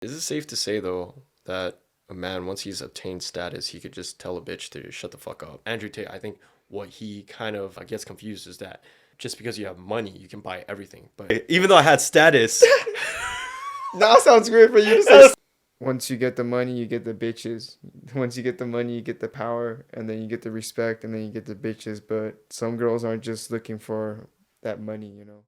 Is it safe to say though that a man, once he's obtained status, he could just tell a bitch to shut the fuck up? Andrew Tate, I think what he kind of gets confused is that just because you have money, you can buy everything. But even though I had status, That sounds great for you to say. Once you get the money, you get the bitches. Once you get the money, you get the power, and then you get the respect, and then you get the bitches. But some girls aren't just looking for that money, you know.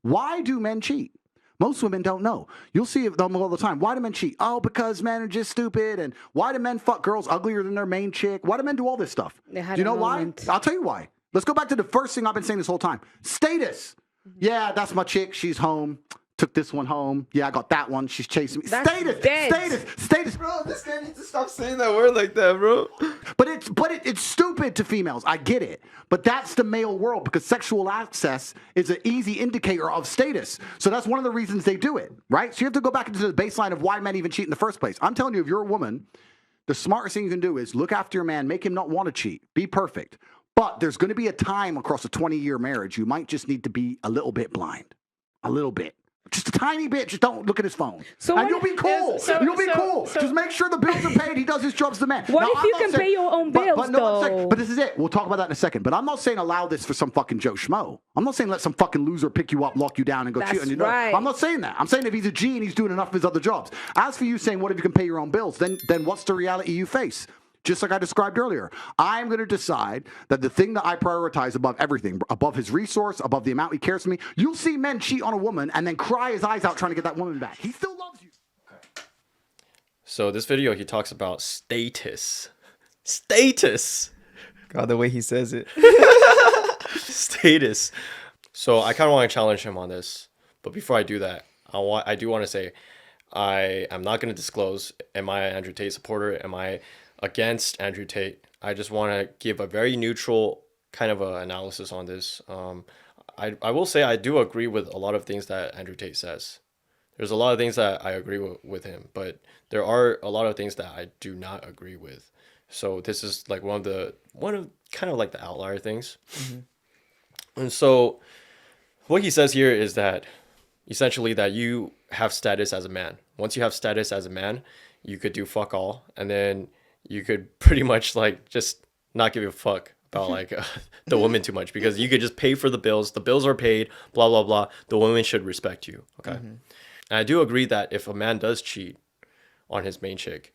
Why do men cheat? Most women don't know. You'll see them all the time. Why do men cheat? Oh, because men are just stupid. And why do men fuck girls uglier than their main chick? Why do men do all this stuff? Do you know why? I'll tell you why. Let's go back to the first thing I've been saying this whole time. Status. Yeah, that's my chick. She's home. Took this one home. Yeah, I got that one. She's chasing me. That's Status. dead. Status. Bro, this guy needs to stop saying that word like that, bro. But it's stupid to females. I get it. But that's the male world because sexual access is an easy indicator of status. So that's one of the reasons they do it, right? So you have to go back into the baseline of why men even cheat in the first place. I'm telling you, if you're a woman, the smartest thing you can do is look after your man, make him not want to cheat, be perfect. But there's going to be a time across a 20-year marriage you might just need to be a little bit blind. A little bit. Just a tiny bit. Just don't look at his phone. So and you'll be cool. You'll be cool. Just make sure the bills are paid. He does his job as the man. What Now, if I'm you not can saying- pay your own bills, but, no, one second. though? But this is it. We'll talk about that in a second. But I'm not saying allow this for some fucking Joe Schmo. I'm not saying let some fucking loser pick you up, lock you down, and go That's cheat on you. right. I'm not saying that. I'm saying if he's a G and he's doing enough of his other jobs. As for you saying, what if you can pay your own bills? Then what's the reality you face? Just like I described earlier, I'm going to decide that the thing that I prioritize above everything, above his resource, above the amount he cares for me. You'll see men cheat on a woman and then cry his eyes out trying to get that woman back. He still loves you. so this video he talks about status. Status. God, the way he says it. Status. So I kind of want to challenge him on this, but before I do that, I do want to say I am not going to disclose. Am I an Andrew Tate supporter? Am I against Andrew Tate? I just want to give a very neutral kind of a analysis on this. I will say I do agree with a lot of things that Andrew Tate says. There's a lot of things that I agree with him, but there are a lot of things that I do not agree with. So this is like one of kind of like the outlier things. And so what he says here is that essentially that you have status as a man. Once you have status as a man, you could do fuck all, and then you could pretty much like just not give a fuck about like the woman too much because you could just pay for the bills. The bills are paid, blah, blah, blah. The woman should respect you. Okay. And I do agree that if a man does cheat on his main chick,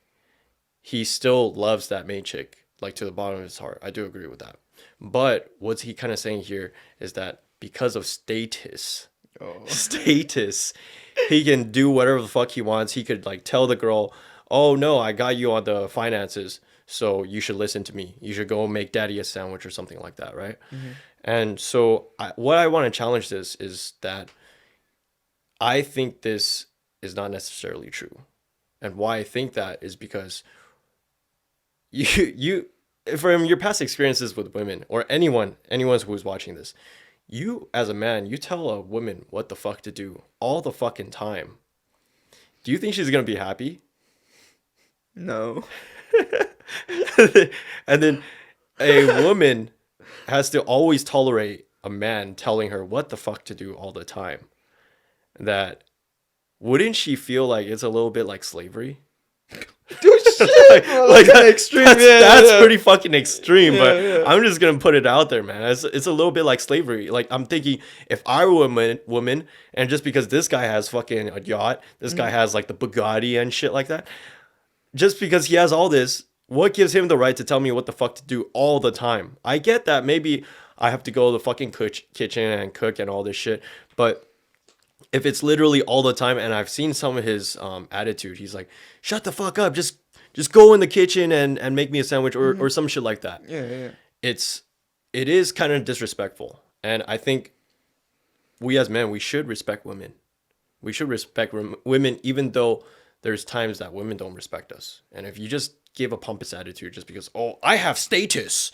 he still loves that main chick, like to the bottom of his heart. I do agree with that. But what's he kind of saying here is that because of status, he can do whatever the fuck he wants. He could like tell the girl, oh no, I got you on the finances, so you should listen to me. You should go make daddy a sandwich or something like that, right? And so what I want to challenge this is that I think this is not necessarily true. And why I think that is because you from your past experiences with women or anyone who's watching this, you as a man, you tell a woman what the fuck to do all the fucking time. Do you think she's gonna be happy? No. And then a woman has to always tolerate a man telling her what the fuck to do all the time. That wouldn't she feel like it's a little bit like slavery? Dude, shit, bro, like that's extreme. That's pretty fucking extreme, Yeah, but yeah. I'm just gonna put it out there, man. It's a little bit like slavery. Like I'm thinking, if I were a woman, and just because this guy has fucking a yacht, this guy has like the Bugatti and shit like that, just because he has all this, what gives him the right to tell me what the fuck to do all the time? I get that maybe I have to go to the fucking kitchen and cook and all this shit, but if it's literally all the time, and I've seen some of his attitude, he's like, shut the fuck up, just go in the kitchen and make me a sandwich or some shit like that. Yeah. It is kind of disrespectful. And I think we as men, we should respect women. We should respect women, even though there's times that women don't respect us. And if you just give a pompous attitude just because, oh, I have status,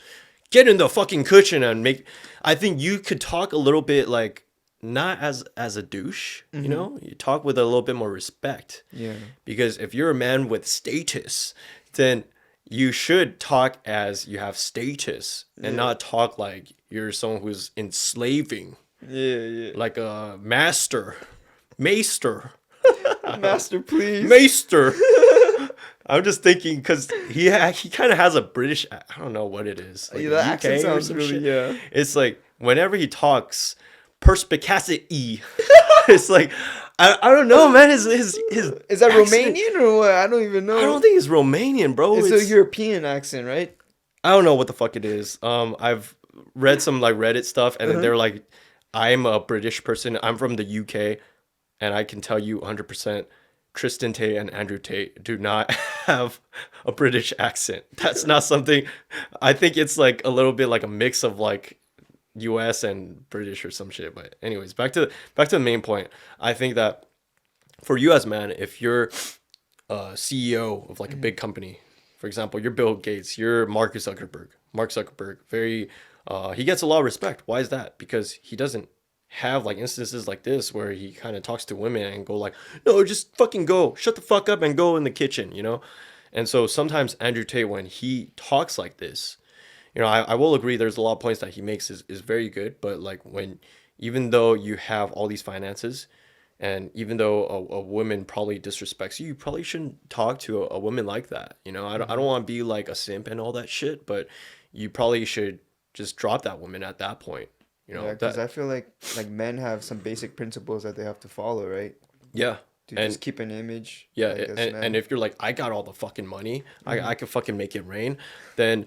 get in the fucking kitchen and make, I think you could talk a little bit like, not as a douche, you know, you talk with a little bit more respect. Yeah. Because if you're a man with status, then you should talk as you have status and not talk like you're someone who's enslaving. Yeah. Like a master. Master, please. Maester. I'm just thinking because he kind of has a British. I don't know what it is. Like Yeah, the accent UK or sounds some really, shit. yeah. It's like whenever he talks, perspicacity. It's like I don't know, man. His Is that accent- Romanian or what? I don't even know. I don't think it's Romanian, bro. It's a European accent, right? I don't know what the fuck it is. I've read some like Reddit stuff, and then they're like, I'm a British person. I'm from the UK, and I can tell you 100%. Tristan Tate and Andrew Tate do not have a British accent. That's not something. I think it's like a little bit like a mix of like US and British or some shit. But anyways, back to the main point. I think that for you as man, if you're a CEO of like a big company, for example, you're Bill Gates, you're Mark Zuckerberg. Mark Zuckerberg, very he gets a lot of respect. Why is that? Because he doesn't have like instances like this where he kind of talks to women and go like, no, just fucking go, shut the fuck up and go in the kitchen, you know? And so sometimes Andrew Tate, when he talks like this, you know, I will agree there's a lot of points that he makes is very good, but like when, even though you have all these finances and even though a woman probably disrespects you, you probably shouldn't talk to a woman like that. You know, I don't want to be like a simp and all that shit, but you probably should just drop that woman at that point. You know, Yeah, because I feel like men have some basic principles that they have to follow, right? yeah. To And just keep an image. yeah, like, as and men. if you're like, I got all the fucking money, I could fucking make it rain, then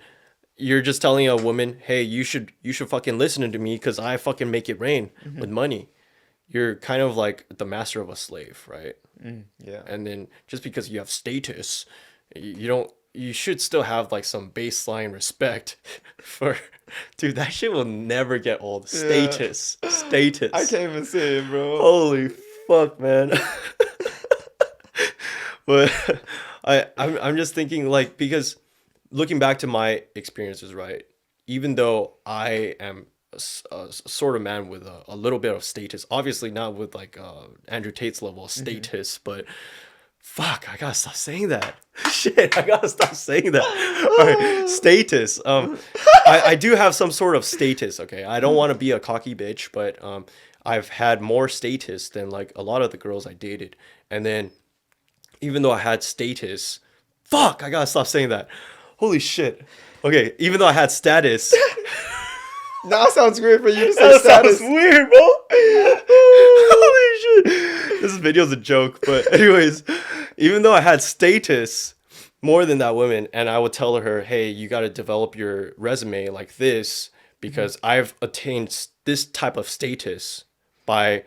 you're just telling a woman, hey, you should fucking listen to me because I fucking make it rain with money. You're kind of like the master of a slave, right? Yeah. And then just because you have status, you should still have like some baseline respect for, dude, that shit will never get old. Status. Status. I can't even say it, bro. Holy fuck, man. But I'm just thinking like, because looking back to my experiences, right? Even though I am a sort of man with a little bit of status, obviously not with like Andrew Tate's level of status, but fuck, I gotta stop saying that. Shit, I gotta stop saying that. All right, status. I do have some sort of status. Okay, I don't want to be a cocky bitch, but I've had more status than like a lot of the girls I dated, and then even though I had status, fuck, I gotta stop saying that. Holy shit. Okay, even though I had status. Now sounds weird for you to say That status. sounds weird, bro. Holy shit. This video's a joke, but anyways, even though I had status more than that woman, and I would tell her, hey, you got to develop your resume like this because I've attained this type of status by.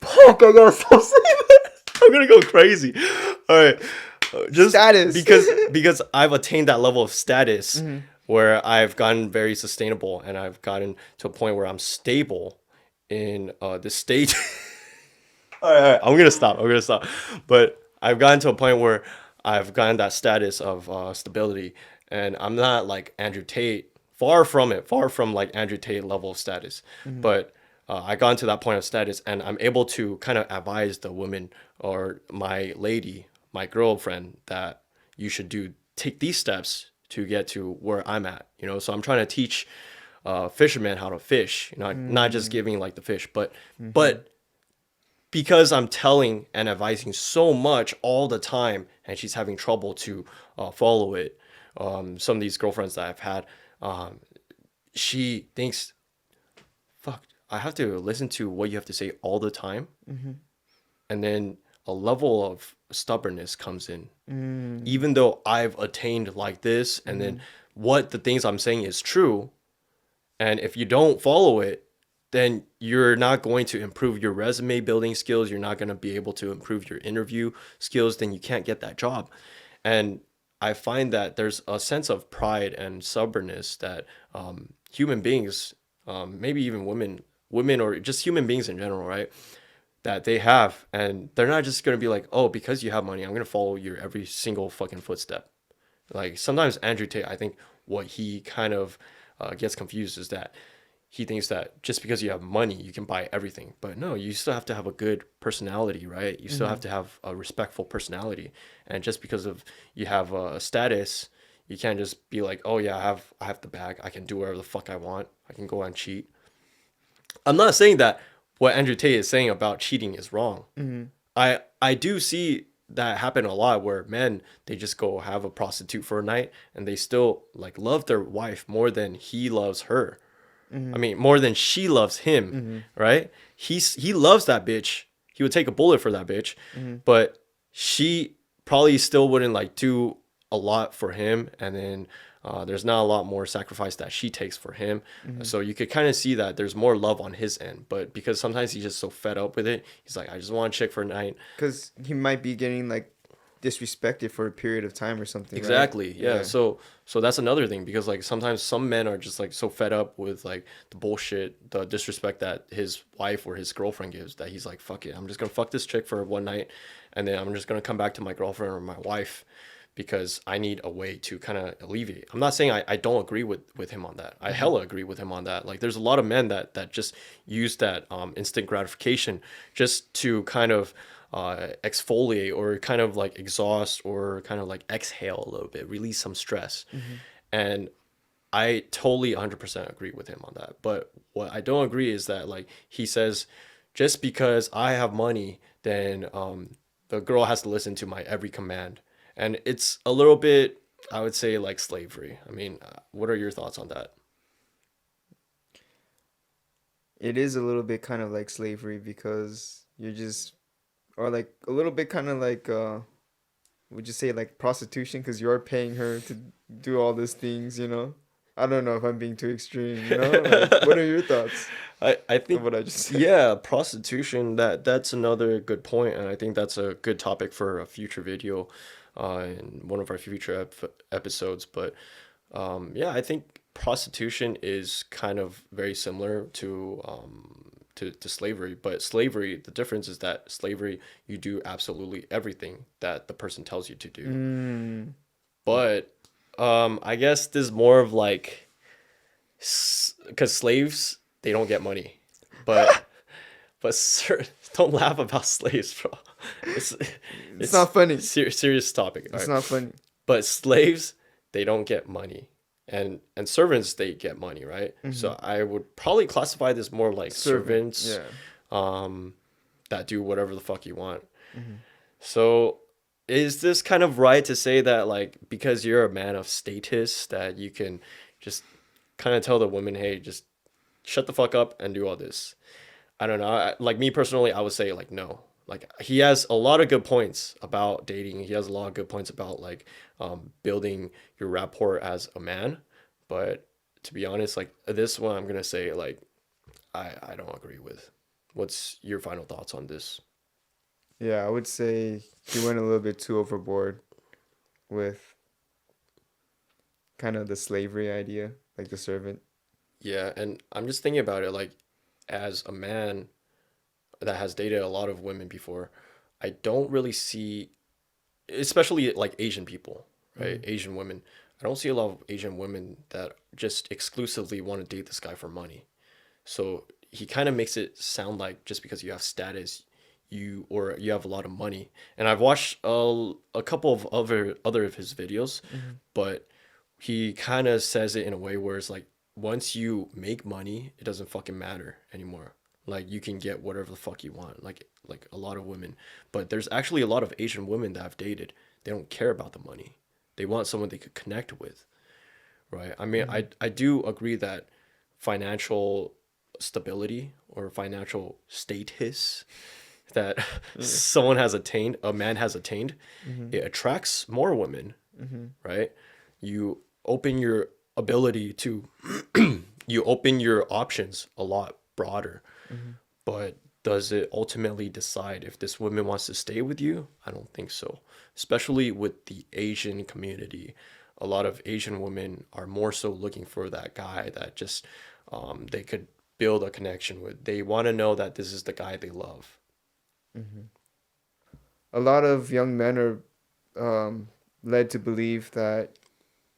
Fuck, I gotta stop saying that. I'm gonna go crazy. All right, just Status. because I've attained that level of status where I've gotten very sustainable and I've gotten to a point where I'm stable in the state. All right, I'm gonna stop. But I've gotten to a point where I've gotten that status of stability, and I'm not like Andrew Tate. Far from it. Far from like Andrew Tate level of status. But I got to that point of status, and I'm able to kind of advise the woman or my lady, my girlfriend, that you should take these steps to get to where I'm at. You know, so I'm trying to teach fishermen how to fish. You know, not just giving like the fish, but because I'm telling and advising so much all the time, and she's having trouble to follow it. Some of these girlfriends that I've had, she thinks, fuck, I have to listen to what you have to say all the time. And then a level of stubbornness comes in. Even though I've attained like this, and then what the things I'm saying is true, and if you don't follow it, then you're not going to improve your resume building skills. You're not going to be able to improve your interview skills. Then you can't get that job. And I find that there's a sense of pride and stubbornness that human beings, maybe even women or just human beings in general, right, that they have. And they're not just going to be like, oh, because you have money, I'm going to follow your every single fucking footstep. Like sometimes Andrew Tate, I think what he kind of gets confused is that he thinks that just because you have money, you can buy everything. But no, you still have to have a good personality, right? You still have to have a respectful personality. And just because of you have a status, you can't just be like, oh yeah, I have the bag. I can do whatever the fuck I want. I can go and cheat. I'm not saying that what Andrew Tate is saying about cheating is wrong. I do see that happen a lot where men, they just go have a prostitute for a night and they still like love their wife more than he loves her. I mean, more than she loves him, right? He loves that bitch. He would take a bullet for that bitch, but she probably still wouldn't like do a lot for him, and then there's not a lot more sacrifice that she takes for him. So you could kind of see that there's more love on his end, but because sometimes he's just so fed up with it, he's like, I just want a chick for a night. Because he might be getting like disrespected for a period of time or something. Exactly. Right? Yeah. So that's another thing, because like sometimes some men are just like so fed up with like the bullshit, the disrespect that his wife or his girlfriend gives, that he's like, fuck it, I'm just gonna fuck this chick for one night, and then I'm just gonna come back to my girlfriend or my wife because I need a way to kind of alleviate. I'm not saying I don't agree with him on that. I hella agree with him on that. Like there's a lot of men that just use that instant gratification just to kind of exfoliate or kind of like exhaust or kind of like exhale a little bit, release some stress. And I totally 100% agree with him on that. But what I don't agree is that like he says, just because I have money, then the girl has to listen to my every command. And it's a little bit, I would say, like slavery. I mean, what are your thoughts on that? It is a little bit kind of like slavery because you're just, or like a little bit kind of like, would you say like prostitution? Because you're paying her to do all these things, you know? I don't know if I'm being too extreme, you know? Like, what are your thoughts I of think, what I just said? yeah, prostitution, that's another good point, and I think that's a good topic for a future video in one of our future episodes. But yeah, I think prostitution is kind of very similar to slavery. But slavery, the difference is that slavery, you do absolutely everything that the person tells you to do. Mm, But I guess there's more of like, because slaves, they don't get money, but don't laugh about slaves, bro. It's it's not funny. serious topic. All It's right. not funny. But slaves, they don't get money, and servants, they get money, right? So I would probably classify this more like Servant, servants, yeah. that do whatever the fuck you want. So is this kind of right to say that like because you're a man of status that you can just kind of tell the women, hey, just shut the fuck up and do all this? I don't know. Like me personally, I would say like no. Like he has a lot of good points about dating. He has a lot of good points about like building your rapport as a man. But to be honest, like this one, I'm gonna say like I don't agree with. What's your final thoughts on this? Yeah, I would say he went a little bit too overboard with kind of the slavery idea, like the servant. Yeah, and I'm just thinking about it like as a man that has dated a lot of women before, I don't really see, especially like Asian people, right? Asian women. I don't see a lot of Asian women that just exclusively want to date this guy for money. So he kind of makes it sound like just because you have status, you have a lot of money. And I've watched a couple of other of his videos, but he kind of says it in a way where it's like once you make money, it doesn't fucking matter anymore. Like you can get whatever the fuck you want, like a lot of women. But there's actually a lot of Asian women that I've dated. They don't care about the money. They want someone they could connect with, right? I mean, I do agree that financial stability or financial status that someone has attained, a man has attained, it attracts more women, right? You open your ability to, you open your options a lot broader. But does it ultimately decide if this woman wants to stay with you? I don't think so. Especially with the Asian community. A lot of Asian women are more so looking for that guy that just they could build a connection with. They want to know that this is the guy they love. A lot of young men are led to believe that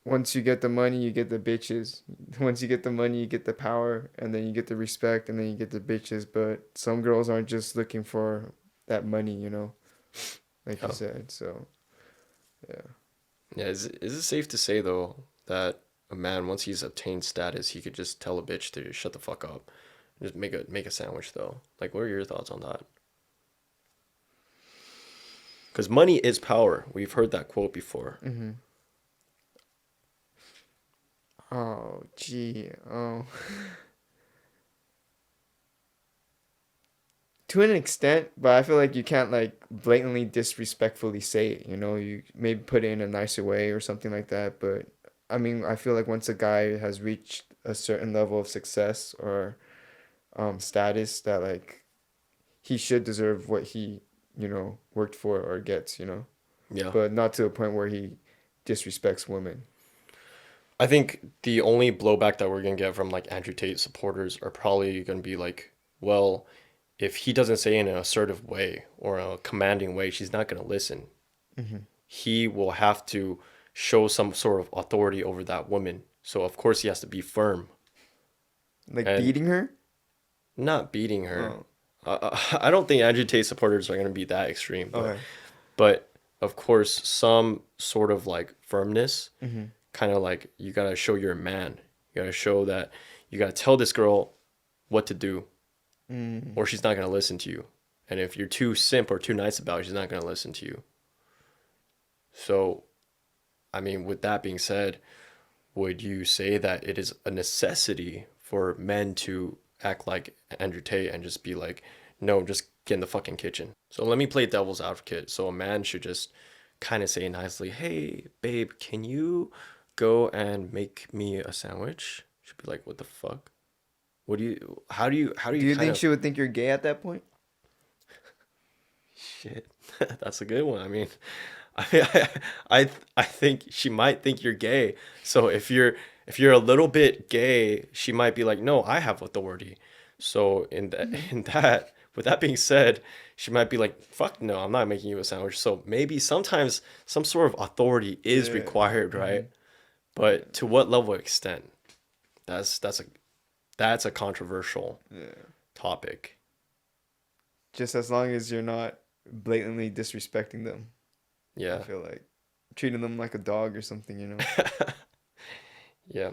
once you get the money, you get the bitches. Once you get the money, you get the power, and then you get the respect, and then you get the bitches. But some girls aren't just looking for that money, you know, like you Oh. said. So, yeah. Yeah, is it safe to say though that a man, once he's obtained status, he could just tell a bitch to shut the fuck up, just make a sandwich though? Like, what are your thoughts on that? Because money is power. We've heard that quote before. Mm-hmm. Oh, gee. Oh. To an extent, but I feel like you can't like blatantly disrespectfully say it, you know, you maybe put it in a nicer way or something like that. But I mean, I feel like once a guy has reached a certain level of success or status, that like he should deserve what he, you know, worked for or gets, you know, Yeah. but not to a point where he disrespects women. I think the only blowback that we're gonna get from like Andrew Tate supporters are probably gonna be like, well, if he doesn't say in an assertive way or a commanding way, she's not gonna listen. Mm-hmm. He will have to show some sort of authority over that woman. So of course he has to be firm Like and beating her. not beating her. Oh, I don't think Andrew Tate supporters are gonna be that extreme, okay. but of course some sort of like firmness, Mm-hmm. kind of like you gotta show you're a man. You gotta show that you gotta tell this girl what to do, Mm. or she's not gonna listen to you. And if you're too simp or too nice about it, she's not gonna listen to you. So, I mean, with that being said, would you say that it is a necessity for men to act like Andrew Tate and just be like, no, just get in the fucking kitchen? So let me play devil's advocate. So a man should just kind of say nicely, hey, babe, can you go and make me a sandwich? She'd be like, what the fuck? What do you, how do Do you you kind think of, she would think you're gay at that point? shit, that's a good one. I mean, I think she might think you're gay. So if you're a little bit gay, she might be like, "No, I have authority." So with that being said, she might be like, "Fuck no, I'm not making you a sandwich." So maybe sometimes some sort of authority is Yeah. required, right? But to what level of extent? That's that's a that's a controversial Yeah. topic. Just as long as you're not blatantly disrespecting them. I Yeah. feel like treating them like a dog or something, you know. Yeah.